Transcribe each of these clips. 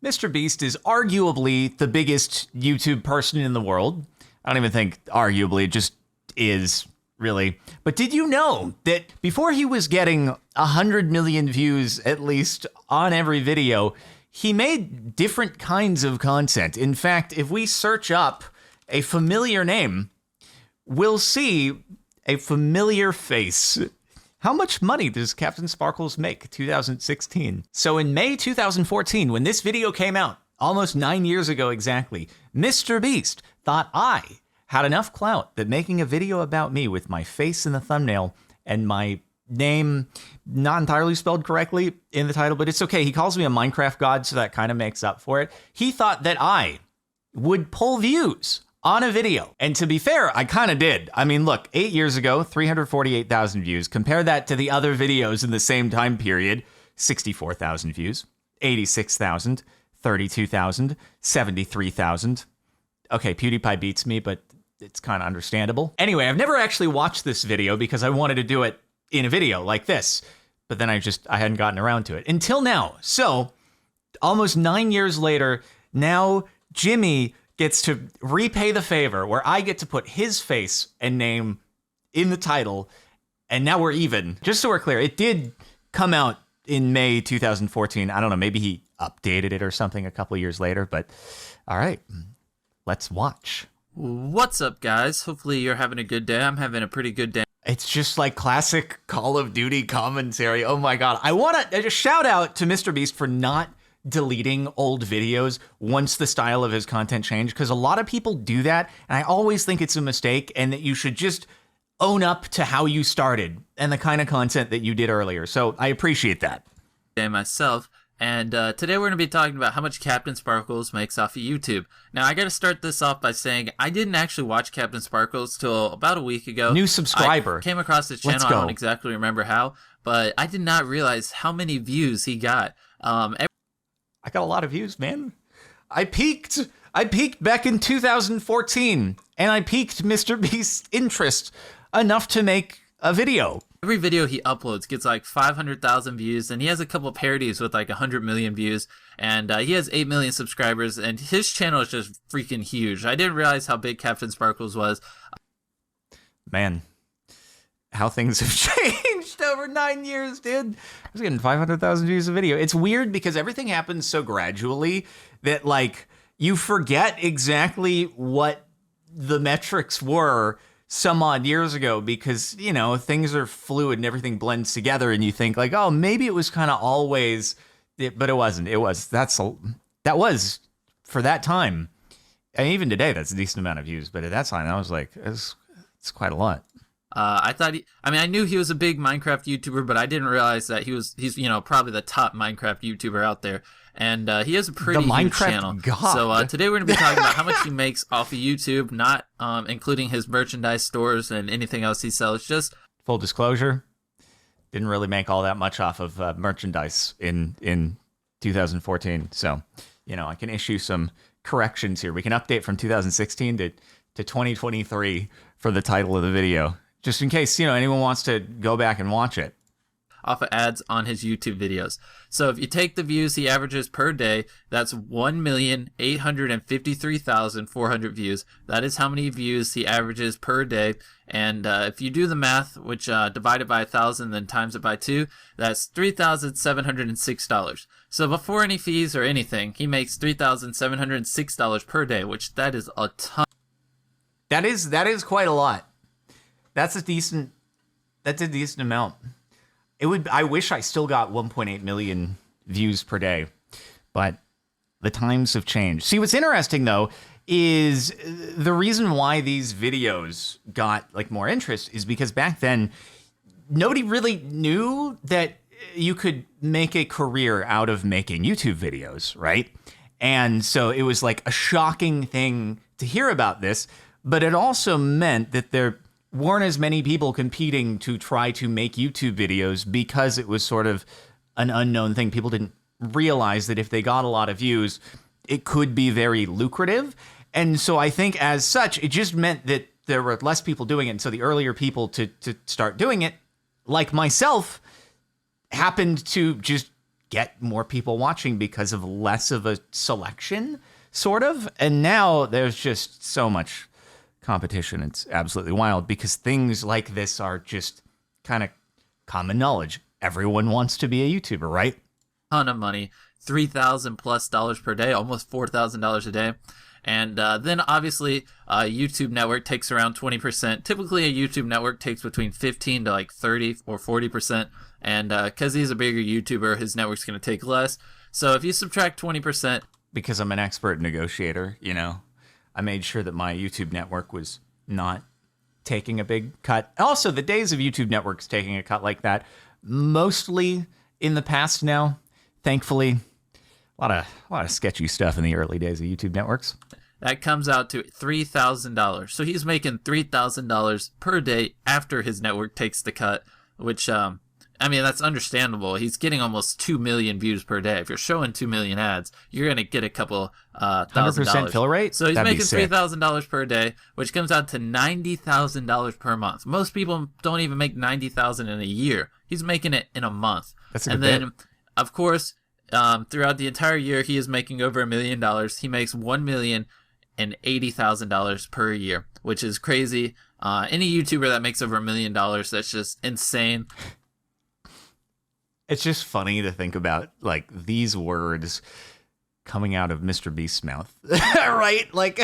MrBeast is arguably the biggest YouTube person in the world. I don't even think arguably, it just is, really. But did you know that before he was getting 100 million views, at least, on every video, he made different kinds of content? In fact, if we search up a familiar name, we'll see a familiar face. How much money does Captain Sparklez make? 2016. So in May 2014, when this video came out, almost 9 years ago exactly, MrBeast thought I had enough clout that making a video about me with my face in the thumbnail and my name not entirely spelled correctly in the title, but it's okay. He calls me a Minecraft god, so that kind of makes up for it. He thought that I would pull views on a video. And to be fair, I kind of did. I mean, look, 8 years ago, 348,000 views. Compare that to the other videos in the same time period. 64,000 views, 86,000, 32,000, 73,000. Okay, PewDiePie beats me, but it's kind of understandable. Anyway, I've never actually watched this video because I wanted to do it in a video like this. But then I hadn't gotten around to it until now. So almost 9 years later, now Jimmy gets to repay the favor where I get to put his face and name in the title, and now we're even. Just so we're clear, it did come out in May 2014. I don't know, maybe he updated it or something a couple years later, but all right, let's watch. What's up, guys? Hopefully you're having a good day. I'm having a pretty good day. It's just like classic Call of Duty commentary. Oh my God. I want to shout out to MrBeast for not deleting old videos once the style of his content changed, because a lot of people do that, and I always think it's a mistake, and that you should just own up to how you started and the kind of content that you did earlier. So I appreciate that. Myself, and today we're going to be talking about how much Captain Sparklez makes off of YouTube. Now, I got to start this off by saying I didn't actually watch Captain Sparklez till about a week ago. New subscriber. I came across his channel. I don't exactly remember how, but I did not realize how many views he got. I got a lot of views, man. I peaked back in 2014, and I piqued MrBeast's interest enough to make a video. Every video he uploads gets like 500,000 views, and he has a couple parodies with like 100 million views, and he has 8 million subscribers, and his channel is just freaking huge. I didn't realize how big Captain Sparklez was. Man, how things have changed over 9 years, dude. I was getting 500,000 views a video. It's weird because everything happens so gradually that, like, you forget exactly what the metrics were some odd years ago because, you know, things are fluid and everything blends together, and you think like, oh, maybe it was kind of always, but it wasn't. That was for that time. And even today, that's a decent amount of views. But at that time, I was like, it's quite a lot. I knew he was a big Minecraft YouTuber, but I didn't realize that he's probably the top Minecraft YouTuber out there. And he has a pretty huge channel. God. So today we're going to be talking about how much he makes off of YouTube, not including his merchandise stores and anything else he sells. Just full disclosure, didn't really make all that much off of merchandise in 2014. So, you know, I can issue some corrections here. We can update from 2016 to 2023 for the title of the video, just in case, you know, anyone wants to go back and watch it. Off of ads on his YouTube videos. So if you take the views he averages per day, that's 1,853,400 views. That is how many views he averages per day. And if you do the math, which divide it by 1,000, then times it by 2, that's $3,706. So before any fees or anything, he makes $3,706 per day, which that is a ton. That is quite a lot. That's a decent amount. I wish I still got 1.8 million views per day, but the times have changed. See, what's interesting though is the reason why these videos got like more interest is because back then nobody really knew that you could make a career out of making YouTube videos, right? And so it was like a shocking thing to hear about this, but it also meant that there weren't as many people competing to try to make YouTube videos because it was sort of an unknown thing. People didn't realize that if they got a lot of views, it could be very lucrative. And so I think as such, it just meant that there were less people doing it. And so the earlier people to start doing it, like myself, happened to just get more people watching because of less of a selection, sort of. And now there's just so much competition. It's absolutely wild because things like this are just kind of common knowledge. Everyone wants to be a YouTuber, right? Ton of money, $3,000+ per day, almost $4,000 a day. And then obviously YouTube network takes around 20%. Typically a YouTube network takes between 15 to like 30 or 40%. And because he's a bigger YouTuber, his network's going to take less. So if you subtract 20%. Because I'm an expert negotiator, you know, I made sure that my YouTube network was not taking a big cut. Also, the days of YouTube networks taking a cut like that, mostly in the past now, thankfully. A lot of sketchy stuff in the early days of YouTube networks. That comes out to $3,000. So he's making $3,000 per day after his network takes the cut, which, I mean, that's understandable. He's getting almost 2 million views per day. If you're showing 2 million ads, you're going to get a couple $1,000. 100% fill rate? So he's That'd making $3,000 per day, which comes out to $90,000 per month. Most people don't even make $90,000 in a year. He's making it in a month. That's a good bit. Of course, throughout the entire year, he is making over $1 million. He makes $1,080,000 per year, which is crazy. Any YouTuber that makes over $1 million, that's just insane. It's just funny to think about, like, these words coming out of MrBeast's mouth, right? Like,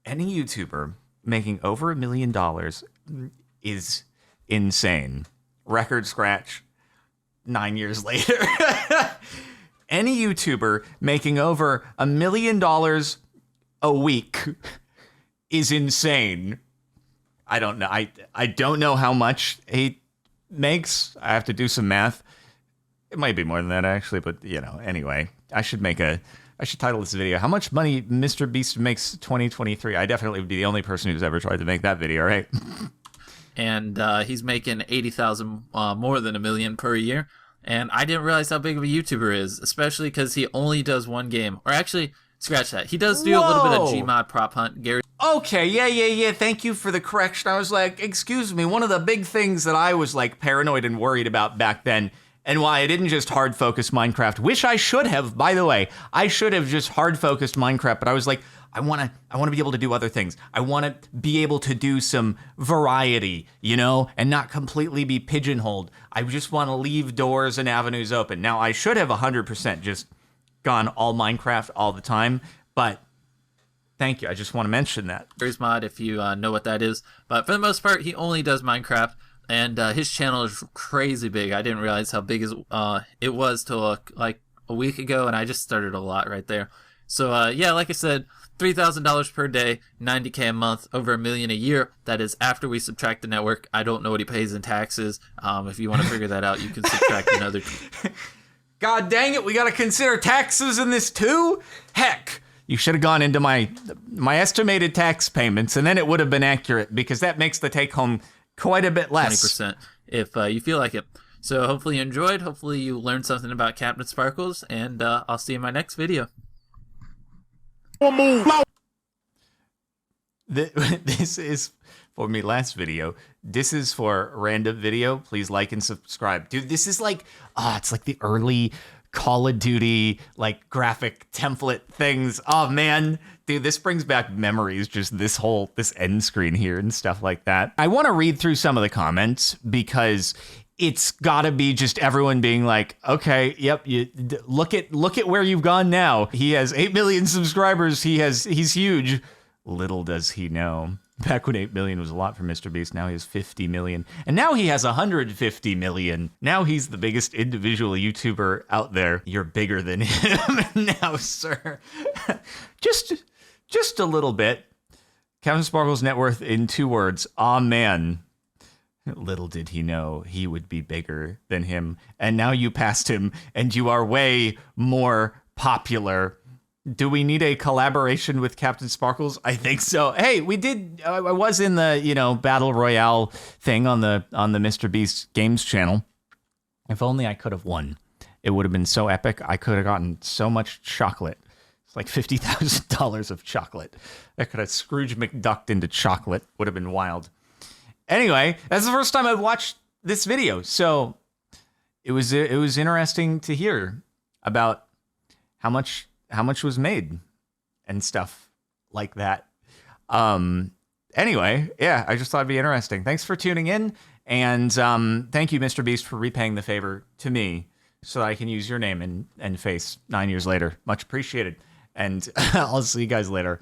any YouTuber making over $1 million is insane. Record scratch 9 years later. Any YouTuber making over $1 million a week is insane. I don't know. I don't know how much he makes. I have to do some math. It might be more than that, actually, but, you know, anyway, I should title this video, How Much Money MrBeast Makes 2023. I definitely would be the only person who's ever tried to make that video, right? And he's making 80,000 more than $1 million per year. And I didn't realize how big of a YouTuber is, especially because he only does one game. Or actually, scratch that. He does do a little bit of Gmod prop hunt. Gary. Okay, yeah. Thank you for the correction. I was like, excuse me, one of the big things that I was like paranoid and worried about back then, and why I didn't just hard focus Minecraft, which I should have, by the way. I should have just hard focused Minecraft, but I was like, I want to be able to do other things. I want to be able to do some variety, you know, and not completely be pigeonholed. I just want to leave doors and avenues open. Now, I should have 100% just gone all Minecraft all the time, but thank you. I just want to mention that. Gary's Mod, if you know what that is. But for the most part, he only does Minecraft, and his channel is crazy big. I didn't realize how big it was till like a week ago, and I just started a lot right there. So yeah, like I said, $3,000 per day, $90K a month, over $1 million a year. That is after we subtract the network. I don't know what he pays in taxes. If you want to figure that out, you can subtract another. God dang it, we got to consider taxes in this too? Heck, you should have gone into my estimated tax payments, and then it would have been accurate, because that makes the take home quite a bit less. 20% if you feel like it. So hopefully you enjoyed. Hopefully you learned something about Captain Sparkles, and I'll see you in my next video. This is for me last video. This is for random video. Please like and subscribe. Dude, this is like, it's like the early Call of Duty, like graphic template things. Oh man, dude, this brings back memories. Just this end screen here and stuff like that. I want to read through some of the comments because it's gotta be just everyone being like, okay, yep, look at where you've gone now. He has 8 million subscribers. He's huge. Little does he know. Back when 8 million was a lot for MrBeast, now he has 50 million. And now he has 150 million. Now he's the biggest individual YouTuber out there. You're bigger than him now, sir. Just a little bit. Captain Sparkle's net worth in 2 words. Aw, man. Little did he know he would be bigger than him. And now you passed him, and you are way more popular. Do we need a collaboration with Captain Sparkles? I think so. Hey, we did. I was in the Battle Royale thing on the MrBeast Games channel. If only I could have won. It would have been so epic. I could have gotten so much chocolate. It's like $50,000 of chocolate. I could have Scrooge McDucked into chocolate. Would have been wild. Anyway, that's the first time I've watched this video, so it was interesting to hear about how much was made and stuff like that. Anyway, yeah, I just thought it'd be interesting. Thanks for tuning in, and thank you, Mr. Beast, for repaying the favor to me so that I can use your name and face 9 years later. Much appreciated. And I'll see you guys later.